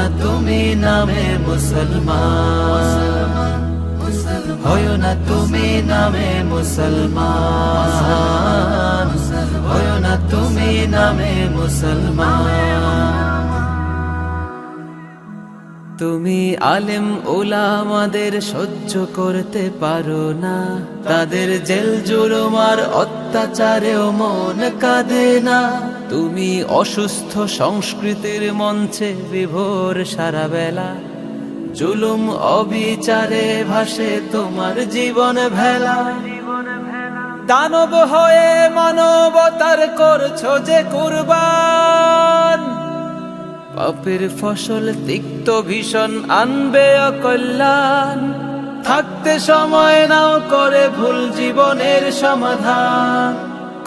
না তুমি নামে মুসলমান, হয় না তুমি নামে মুসলমান, হয় না তুমি নামে মুসলমান। তুমি আলেম ওলামাদের সহ্য করতে পারো না, তাদের জেল জুলুমার অত্যাচারেও মন কাঁদে না। তুমি অসুস্থ সংস্কৃতির মঞ্চে বিভোর সারা বেলা, জুলুম অবিচারে ভাসে তোমার জীবন ভেলা। দানব হয়ে মানবতার করছো যে কুরবান, পাপের ফসল তিক্ত ভীষণ আনবে অকল্যাণ। থাকতে সময় নাও করে ভুল জীবনের সমাধান,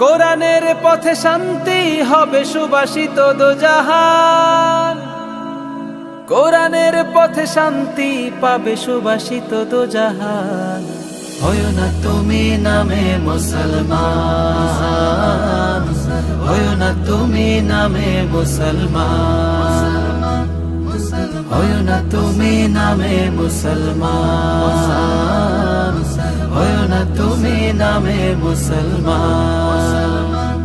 কোরআনের পথে শান্তি হবে সুবাসিত দোজাহান। কোরআনের পথে শান্তি পাবে সুবাসিত দোজাহান। হয় না তুমি নামে মুসলমান, হয় না তুমি নামে মুসলমান, হয় না তুমি নামে মুসলমান, হয় না তুমি নামে মুসলমান,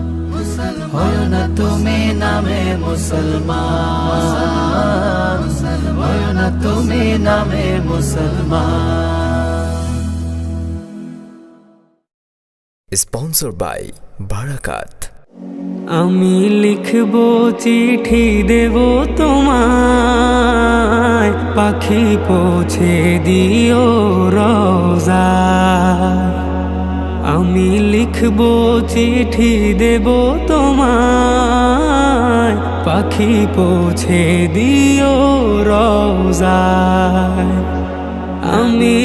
হয় না তুমি নামে মুসলমান, হয় না তুমি নামে মুসলমান। Sponsored by Barakat। আমি লিখব চিঠি দেব তোমায়, পাখি পৌঁছে দিও রোজায়। আমি লিখব চিঠি দেব তোমায়, পাখি পৌঁছে দিও রোজায়। আমি